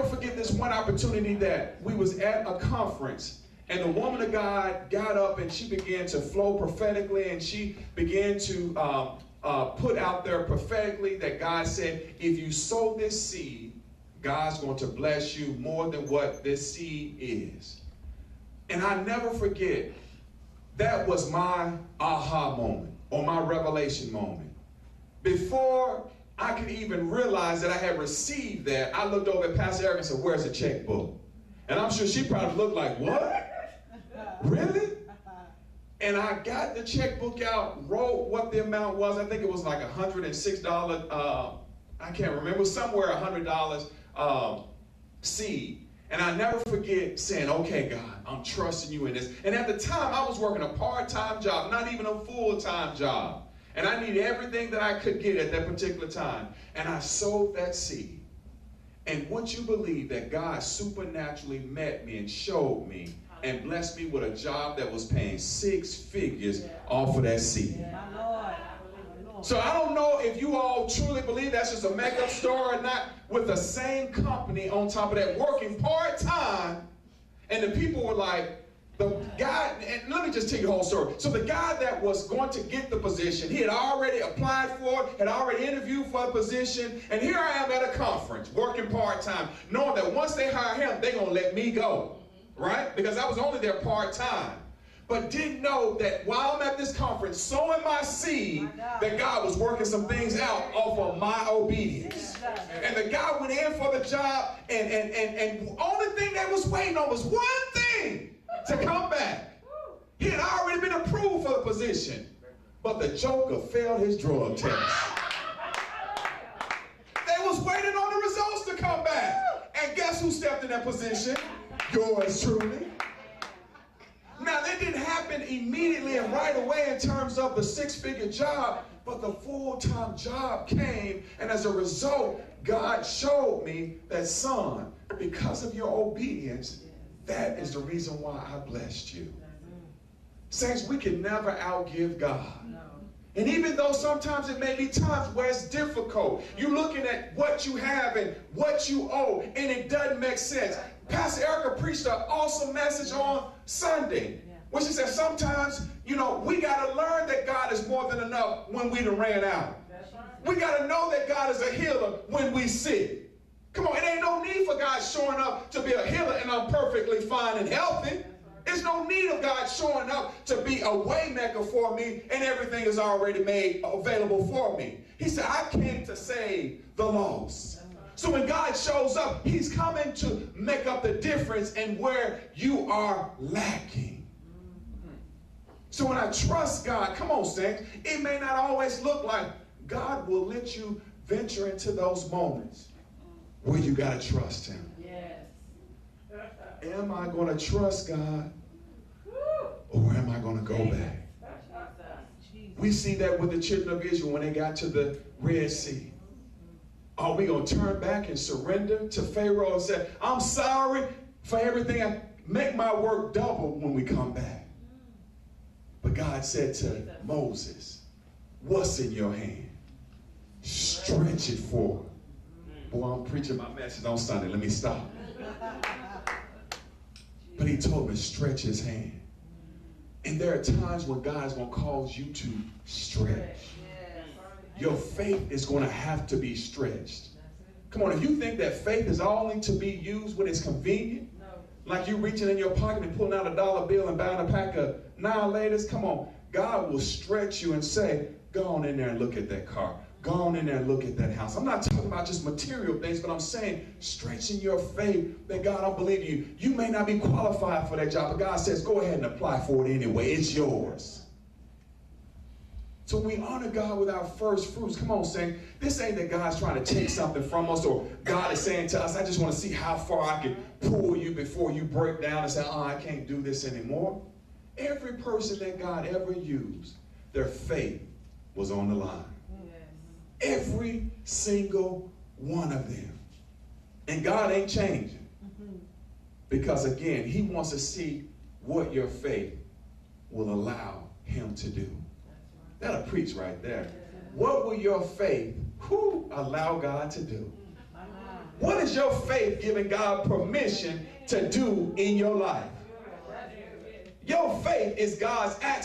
forget this one opportunity that we was at a conference, and the woman of God got up and she began to flow prophetically, and she began to put out there prophetically that God said, if you sow this seed, God's going to bless you more than what this seed is. And I never forget, that was my aha moment, or my revelation moment. Before I could even realize that I had received that, I looked over at Pastor Eric and said, where's the checkbook? And I'm sure she probably looked like, what? Really? And I got the checkbook out, wrote what the amount was. I think it was like $106. I can't remember. It was somewhere $100 seed. And I never forget saying, okay, God, I'm trusting you in this. And at the time, I was working a part-time job, not even a full-time job. And I needed everything that I could get at that particular time. And I sowed that seed. And would you believe that God supernaturally met me and showed me and blessed me with a job that was paying 6 figures off of that seed? So I don't know if you all truly believe that's just a make-up story or not, with the same company on top of that, working part-time, and the people were like, the guy, and let me just tell you the whole story. So the guy that was going to get the position, he had already applied for it, had already interviewed for a position, and here I am at a conference, working part-time, knowing that once they hire him, they're going to let me go, right? Because I was only there part-time. But didn't know that while I'm at this conference sowing my seed, that God was working some things out off of my obedience. And the guy went in for the job, and the only thing that was waiting on was one thing to come back. He had already been approved for the position, but the joker failed his drug test. They was waiting on the results to come back. And guess who stepped in that position? Yours truly. Now, that didn't happen immediately and right away in terms of the 6-figure job, but the full-time job came, and as a result, God showed me that, son, because of your obedience, that is the reason why I blessed you. Saints, we can never outgive God. And even though sometimes it may be times where it's difficult, you're looking at what you have and what you owe, and it doesn't make sense. Pastor Erica preached an awesome message on Sunday, where she said sometimes, we got to learn that God is more than enough when we done ran out. We got to know that God is a healer when we sick. Come on, it ain't no need for God showing up to be a healer and I'm perfectly fine and healthy. There's no need of God showing up to be a way maker for me and everything is already made available for me. He said, I came to save the lost. So when God shows up, he's coming to make up the difference in where you are lacking. So when I trust God, come on, saints, it may not always look like God will let you venture into those moments where you got to trust him. Yes. Am I going to trust God or am I going to go back? We see that with the children of Israel when they got to the Red Sea. Are we going to turn back and surrender to Pharaoh and say, I'm sorry for everything. Make my work double when we come back. But God said to Moses, what's in your hand? Stretch it forward. Boy, I'm preaching my message on Sunday. Let me stop. But he told me to stretch his hand. And there are times when God is going to cause you to stretch. Your faith is going to have to be stretched. Come on, if you think that faith is only to be used when it's convenient, like you reaching in your pocket and pulling out a dollar bill and buying a pack of Now-Laters, come on, God will stretch you and say, go on in there and look at that car. Go on in there and look at that house. I'm not talking about just material things, but I'm saying stretching your faith that God, I believe you. You may not be qualified for that job, but God says, go ahead and apply for it anyway. It's yours. So we honor God with our first fruits. Come on, saying this ain't that God's trying to take something from us or God is saying to us, I just want to see how far I can pull you before you break down and say, oh, I can't do this anymore. Every person that God ever used, their faith was on the line. Yes. Every single one of them. And God ain't changing. Because again, he wants to see what your faith will allow him to do. That'll preach right there. What will your faith allow God to do? What is your faith giving God permission to do in your life? Your faith is God's access.